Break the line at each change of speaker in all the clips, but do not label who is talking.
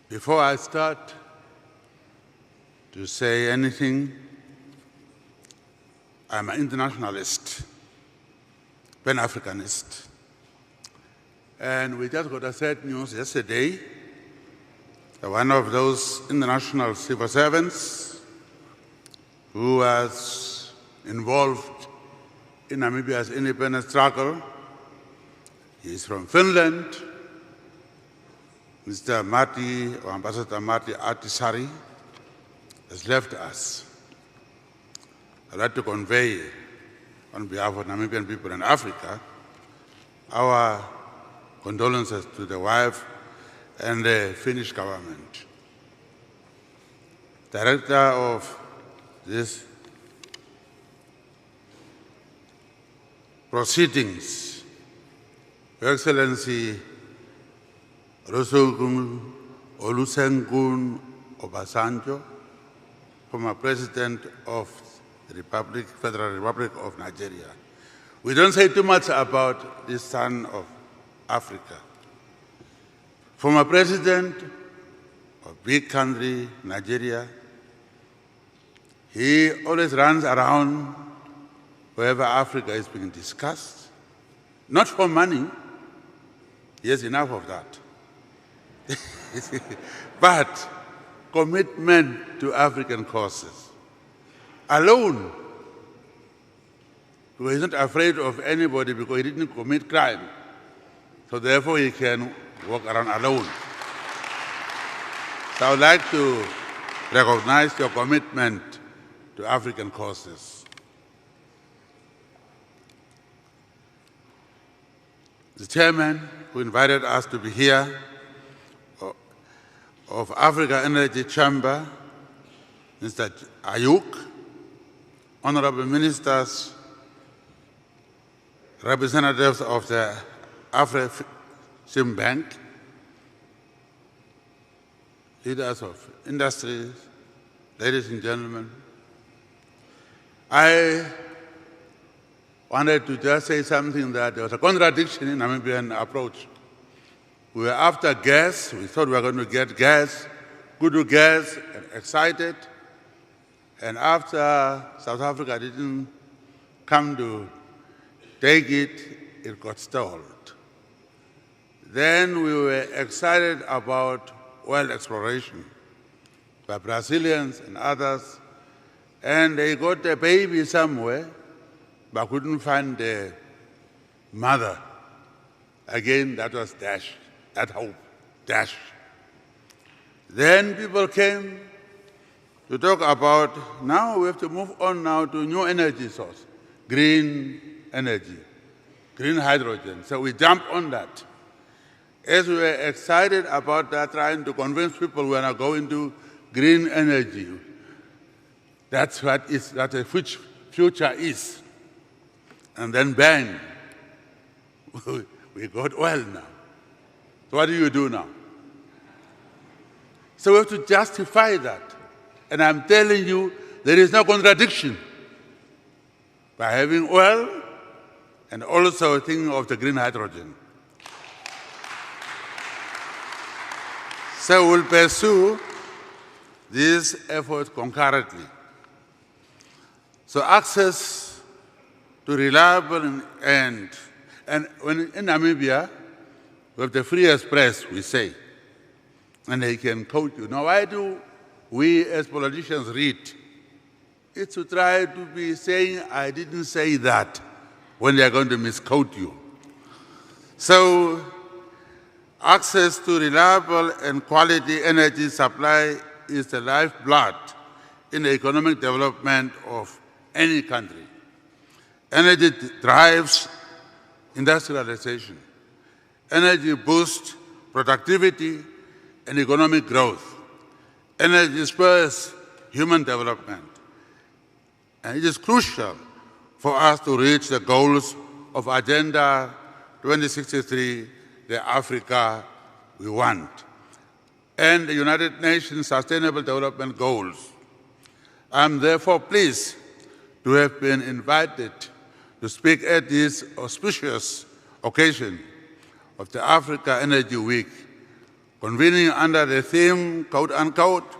Before I start to say anything, I'm an internationalist, Pan-Africanist. And we just got a sad news yesterday that one of those international civil servants who was involved in Namibia's independence struggle, he's from Finland, Mr. Marty, or Ambassador Marty Artisari, has left us. I'd like to convey, on behalf of Namibian people in Africa, our condolences to the wife and the Finnish government. Director of this proceedings, Your Excellency Olusegun Obasanjo, former President of the Federal Republic of Nigeria. We don't say too much about this son of Africa. Former President of big country, Nigeria, he always runs around wherever Africa is being discussed, not for money, he has enough of that, but commitment to African causes. Alone, because he's not afraid of anybody because he didn't commit crime. So therefore he can walk around alone. So I would like to recognize your commitment to African causes. The chairman who invited us to be here of Africa Energy Chamber, Mr. Ayuk, honorable ministers, representatives of the Afreximbank, leaders of industries, ladies and gentlemen. I wanted to just say something that there was a contradiction in Namibian approach. We were after gas, we thought we were going to get gas, good gas, and excited. And after South Africa didn't come to take it, it got stalled. Then we were excited about oil exploration by Brazilians and others, and they got a baby somewhere, but couldn't find the mother. Again, that was dashed, that hope, dashed. Then people came to talk about, now we have to move on now to new energy source, green energy, green hydrogen. So we jumped on that. As we were excited about that, trying to convince people we are now going to green energy. That's what the future is. And then bang, we got oil now. So what do you do now? So we have to justify that. And I'm telling you, there is no contradiction by having oil and also thinking of the green hydrogen. So we'll pursue these efforts concurrently. So access to reliable and when in Namibia, we have the freest press, we say, and they can quote you. Now, why do we as politicians read? It's to try to be saying, I didn't say that, when they are going to misquote you. So, access to reliable and quality energy supply is the lifeblood in the economic development of any country. Energy drives industrialization. Energy boosts productivity and economic growth. Energy spurs human development. And it is crucial for us to reach the goals of Agenda 2063, the Africa we want, and the United Nations Sustainable Development Goals. I'm therefore pleased to have been invited to speak at this auspicious occasion of the Africa Energy Week, convening under the theme, quote unquote,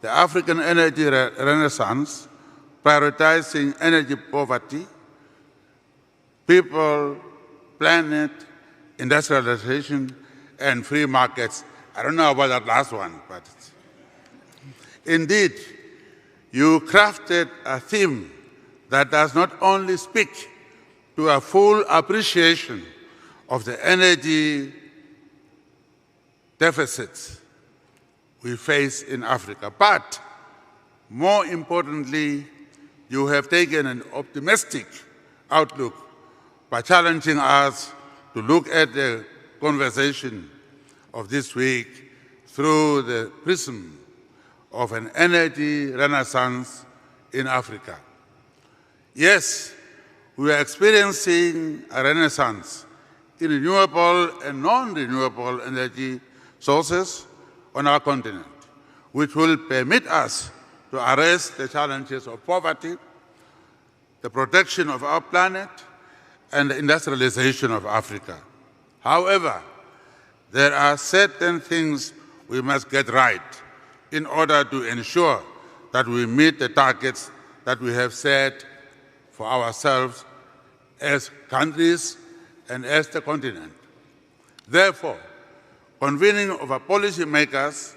the African Energy Renaissance, prioritizing energy poverty, people, planet, industrialization, and free markets. I don't know about that last one, but indeed, you crafted a theme that does not only speak to a full appreciation of the energy deficits we face in Africa, but more importantly, you have taken an optimistic outlook by challenging us to look at the conversation of this week through the prism of an energy renaissance in Africa. Yes, we are experiencing a renaissance in renewable and non-renewable energy sources on our continent, which will permit us to arrest the challenges of poverty, the protection of our planet, and the industrialization of Africa. However, there are certain things we must get right in order to ensure that we meet the targets that we have set for ourselves as countries and as the continent. Therefore, convening of our policymakers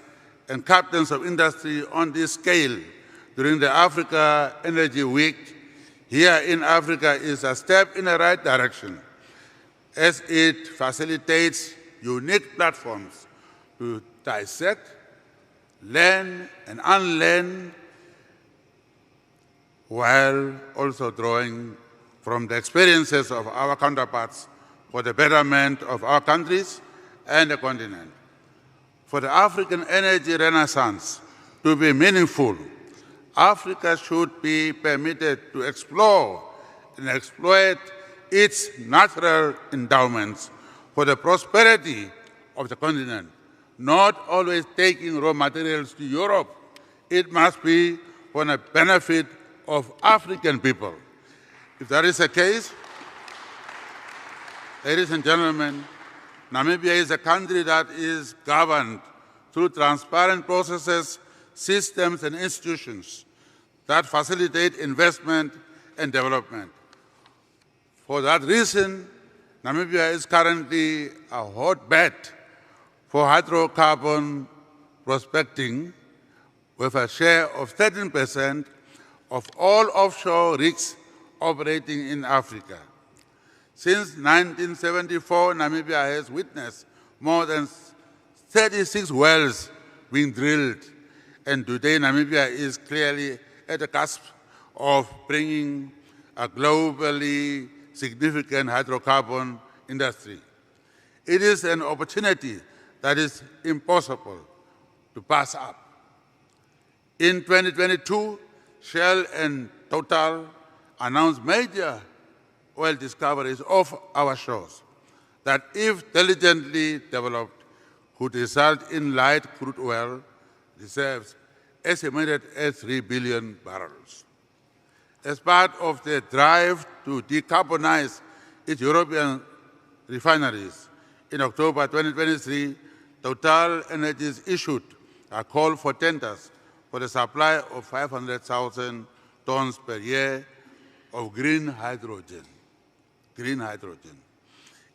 and captains of industry on this scale during the Africa Energy Week here in Africa is a step in the right direction, as it facilitates unique platforms to dissect, learn, and unlearn, while also drawing from the experiences of our counterparts for the betterment of our countries and the continent. For the African energy renaissance to be meaningful, Africa should be permitted to explore and exploit its natural endowments for the prosperity of the continent, not always taking raw materials to Europe. It must be for the benefit of African people. If that is the case, ladies and gentlemen, Namibia is a country that is governed through transparent processes, systems, and institutions that facilitate investment and development. For that reason, Namibia is currently a hotbed for hydrocarbon prospecting, with a share of 13% of all offshore rigs operating in Africa. Since 1974, Namibia has witnessed more than 36 wells being drilled, and today Namibia is clearly at the cusp of bringing a globally significant hydrocarbon industry. It is an opportunity that is impossible to pass up. In 2022, Shell and Total announced major oil discoveries off our shores that, if diligently developed, could result in light crude oil reserves estimated at 3 billion barrels. As part of the drive to decarbonize its European refineries, in October 2023, Total Energies issued a call for tenders for the supply of 500,000 tons per year of green hydrogen.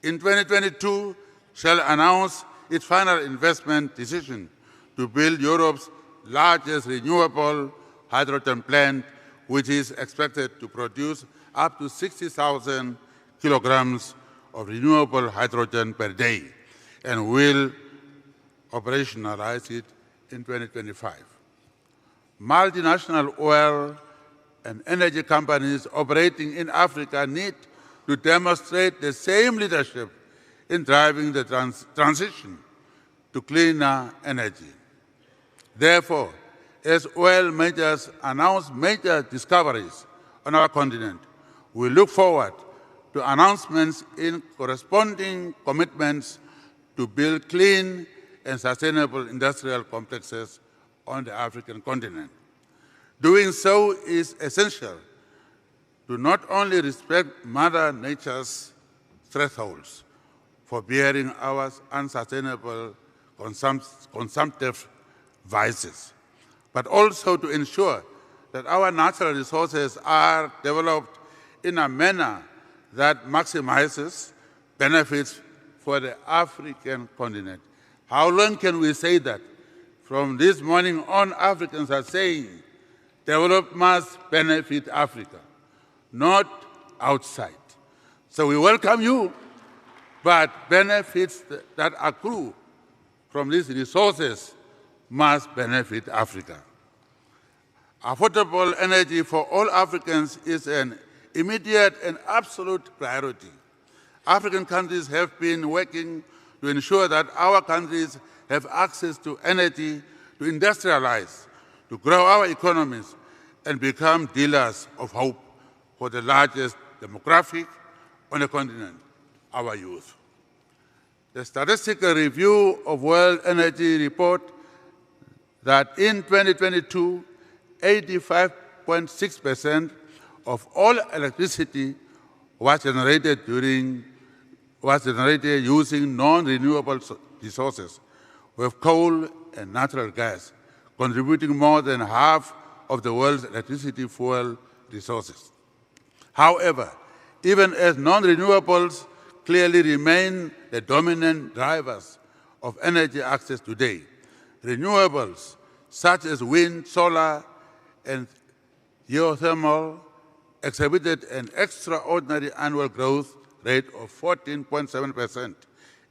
In 2022, Shell announced its final investment decision to build Europe's largest renewable hydrogen plant, which is expected to produce up to 60,000 kilograms of renewable hydrogen per day, and will operationalize it in 2025. Multinational oil and energy companies operating in Africa need to demonstrate the same leadership in driving the transition to cleaner energy. Therefore, as oil majors announce major discoveries on our continent, we look forward to announcements in corresponding commitments to build clean and sustainable industrial complexes on the African continent. Doing so is essential to not only respect Mother Nature's thresholds for bearing our unsustainable consumptive vices, but also to ensure that our natural resources are developed in a manner that maximizes benefits for the African continent. How long can we say that? From this morning on, Africans are saying development must benefit Africa, not outside. So we welcome you, but benefits that accrue from these resources must benefit Africa. Affordable energy for all Africans is an immediate and absolute priority. African countries have been working to ensure that our countries have access to energy to industrialize, to grow our economies, and become dealers of hope for the largest demographic on the continent, our youth. The statistical review of World Energy report that in 2022, 85.6% of all electricity was generated using non-renewable resources, with coal and natural gas contributing more than half of the world's electricity fuel resources. However, even as non-renewables clearly remain the dominant drivers of energy access today, renewables such as wind, solar, and geothermal exhibited an extraordinary annual growth rate of 14.7%,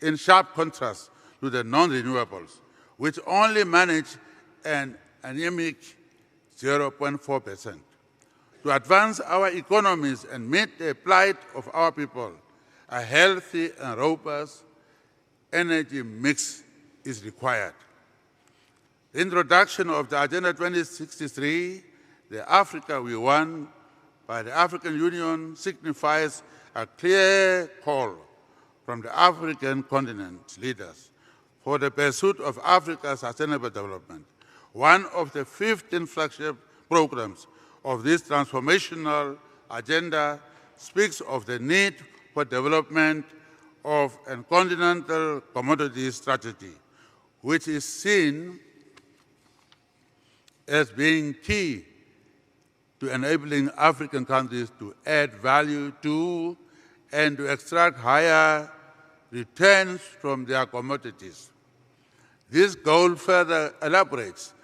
in sharp contrast to the non-renewables, which only manage an anemic 0.4%. To advance our economies and meet the plight of our people, a healthy and robust energy mix is required. The introduction of the Agenda 2063, the Africa we want, by the African Union signifies a clear call from the African continent leaders for the pursuit of Africa's sustainable development. One of the 15 flagship programs of this transformational agenda speaks of the need for development of a continental commodity strategy, which is seen as being key to enabling African countries to add value to and to extract higher returns from their commodities. This goal further elaborates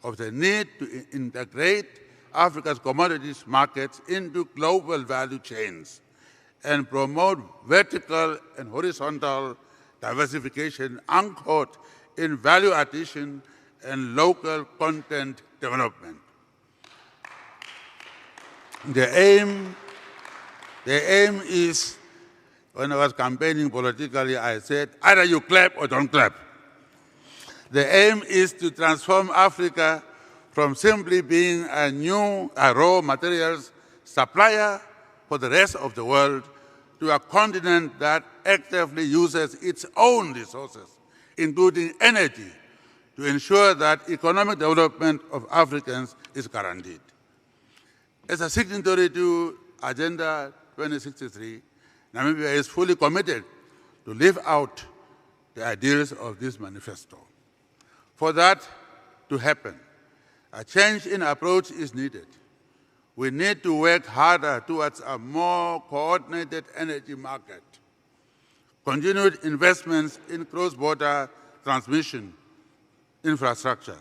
of the need to integrate Africa's commodities markets into global value chains and promote vertical and horizontal diversification anchored in value addition and local content development. The aim is, when I was campaigning politically, I said, either you clap or don't clap. The aim is to transform Africa from simply being a raw materials supplier for the rest of the world to a continent that actively uses its own resources, including energy, to ensure that economic development of Africans is guaranteed. As a signatory to Agenda 2063, Namibia is fully committed to live out the ideals of this manifesto. For that to happen, a change in approach is needed. We need to work harder towards a more coordinated energy market, continued investments in cross-border transmission infrastructure,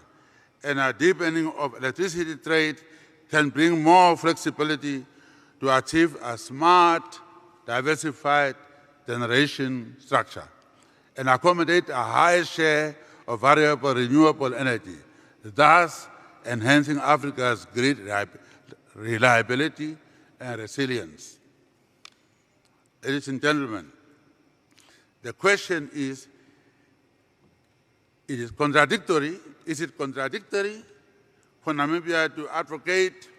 and a deepening of electricity trade can bring more flexibility to achieve a smart, diversified generation structure and accommodate a high share of variable renewable energy, thus enhancing Africa's grid reliability and resilience. Ladies and gentlemen, the question is it contradictory for Namibia to advocate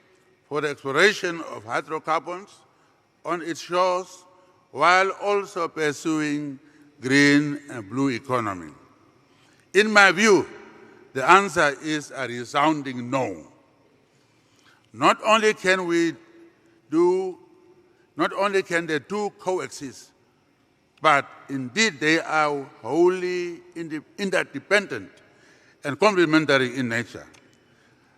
for the exploration of hydrocarbons on its shores while also pursuing green and blue economy? In my view, the answer is a resounding no. Not only can the two coexist, but indeed they are wholly interdependent and complementary in nature.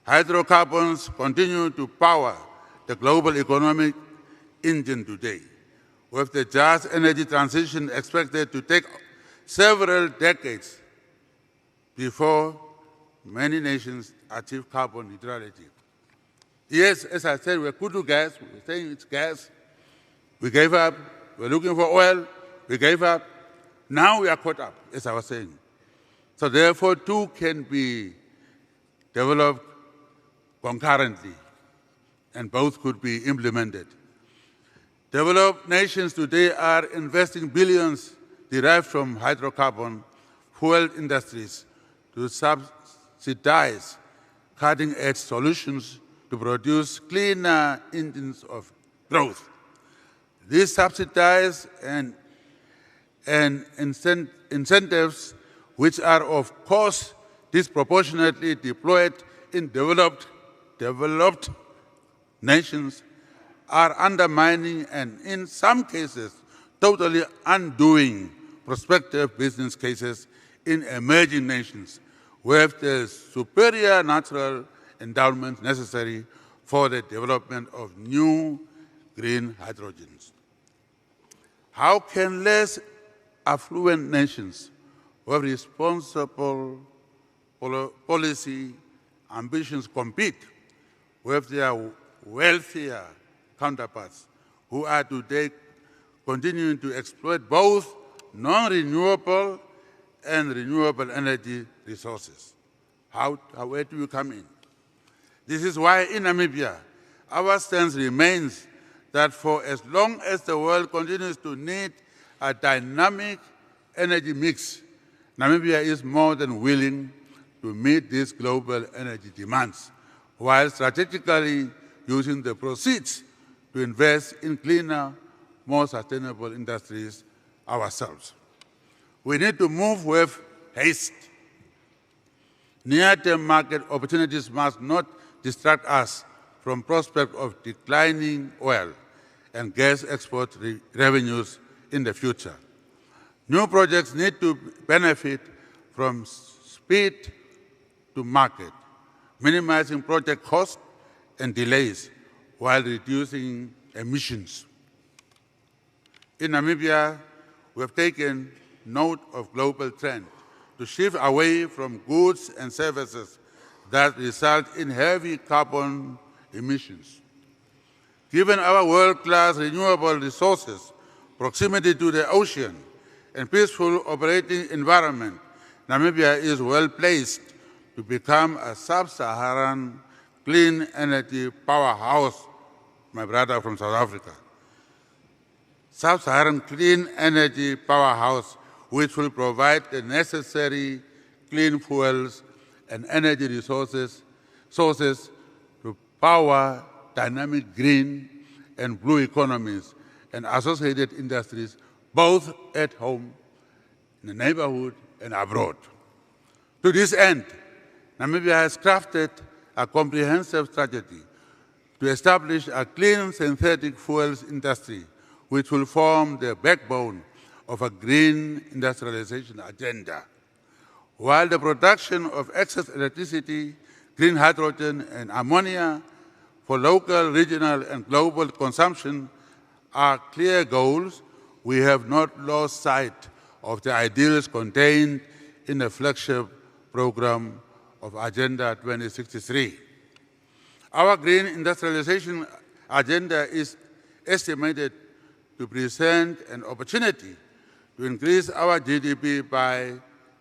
Hydrocarbons continue to power the global economic engine today, with the just energy transition expected to take several decades before many nations achieve carbon neutrality. Yes, as I said, we're good to gas. We're saying it's gas. We gave up. We're looking for oil. We gave up. Now we are caught up, as I was saying. So therefore, two can be developed concurrently, and both could be implemented. Developed nations today are investing billions derived from hydrocarbon fuel industries to subsidize cutting-edge solutions to produce cleaner engines of growth. These subsidies and incentives, which are of course disproportionately deployed in developed nations, are undermining and in some cases totally undoing prospective business cases in emerging nations with the superior natural endowments necessary for the development of new green hydrogens. How can less affluent nations with responsible policy ambitions compete with their wealthier counterparts who are today continuing to exploit both non-renewable and renewable energy resources? Where do you come in? This is why in Namibia, our stance remains that for as long as the world continues to need a dynamic energy mix, Namibia is more than willing to meet these global energy demands, while strategically using the proceeds to invest in cleaner, more sustainable industries ourselves. We need to move with haste. Near-term market opportunities must not distract us from prospect of declining oil and gas export revenues in the future. New projects need to benefit from speed to market, minimizing project costs and delays while reducing emissions. In Namibia, we have taken note of global trend to shift away from goods and services that result in heavy carbon emissions. Given our world-class renewable resources, proximity to the ocean, and peaceful operating environment, Namibia is well placed to become a sub-Saharan clean energy powerhouse, my brother from South Africa. Sub-Saharan clean energy powerhouse, which will provide the necessary clean fuels and energy sources to power dynamic green and blue economies and associated industries, both at home, in the neighborhood, and abroad. To this end, Namibia has crafted a comprehensive strategy to establish a clean synthetic fuels industry, which will form the backbone of a green industrialization agenda. While the production of excess electricity, green hydrogen, and ammonia for local, regional, and global consumption are clear goals, we have not lost sight of the ideals contained in the flagship program of Agenda 2063. Our green industrialization agenda is estimated to present an opportunity to increase our GDP by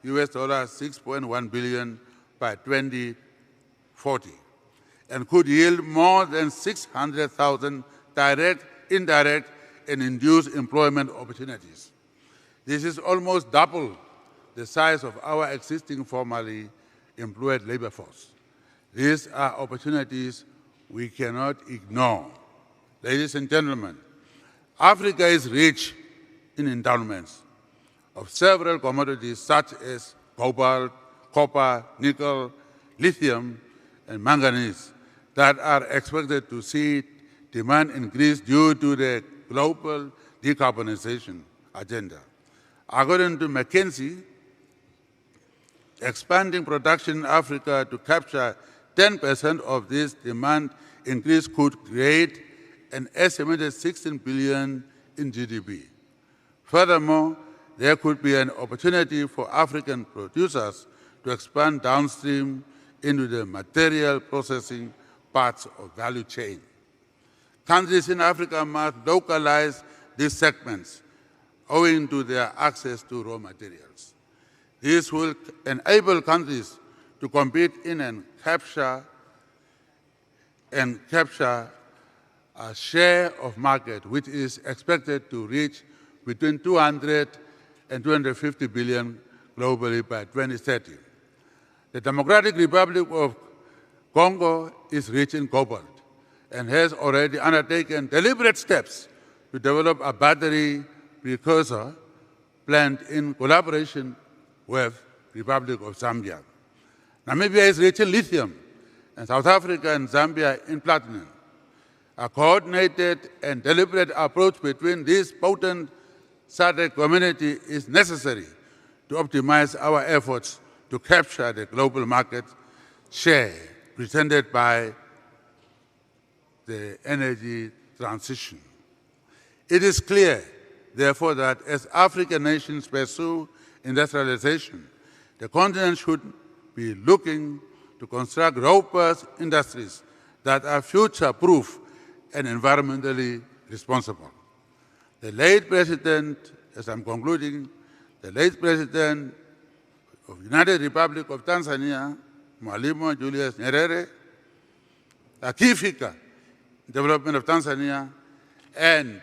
$6.1 billion by 2040, and could yield more than 600,000 direct, indirect, and induced employment opportunities. This is almost double the size of our existing formally employed labor force. These are opportunities we cannot ignore. Ladies and gentlemen, Africa is rich in endowments of several commodities such as cobalt, copper, nickel, lithium, and manganese that are expected to see demand increase due to the global decarbonization agenda. According to McKinsey, expanding production in Africa to capture 10% of this demand increase could create an estimated 16 billion in GDP. Furthermore, there could be an opportunity for African producers to expand downstream into the material processing parts of value chain. Countries in Africa must localize these segments owing to their access to raw materials. This will enable countries to compete in and capture a share of market which is expected to reach between 200 and 250 billion globally by 2030. The Democratic Republic of Congo is rich in cobalt and has already undertaken deliberate steps to develop a battery precursor plant in collaboration with the Republic of Zambia. Namibia is rich in lithium, and South Africa and Zambia in platinum. A coordinated and deliberate approach between these potent SADC community is necessary to optimize our efforts to capture the global market share presented by the energy transition. It is clear, therefore, that as African nations pursue industrialization, the continent should be looking to construct robust industries that are future-proof and environmentally responsible. The late President, as I'm concluding, the late President of the United Republic of Tanzania, Mwalimu Julius Nyerere, a key figure in the development of Tanzania and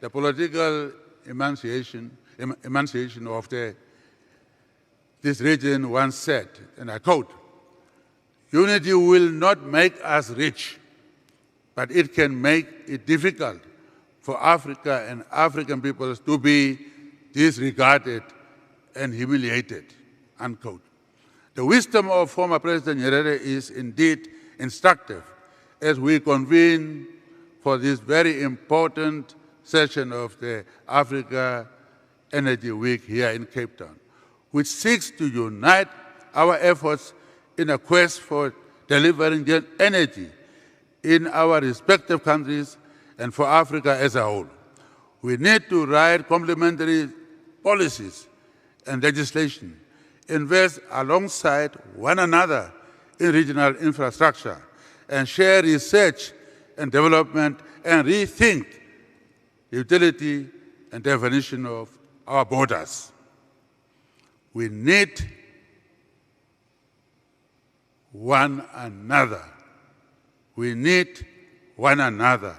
the political emancipation of this region once said, and I quote, "Unity will not make us rich, but it can make it difficult for Africa and African peoples to be disregarded and humiliated," unquote. The wisdom of former President Nyerere is indeed instructive as we convene for this very important session of the Africa Energy Week here in Cape Town, which seeks to unite our efforts in a quest for delivering energy in our respective countries and for Africa as a whole. We need to write complementary policies and legislation, invest alongside one another in regional infrastructure, and share research and development and rethink the utility and definition of our borders. We need one another. We need one another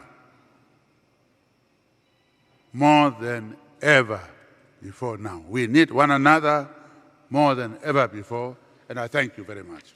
more than ever before now. We need one another more than ever before, and I thank you very much.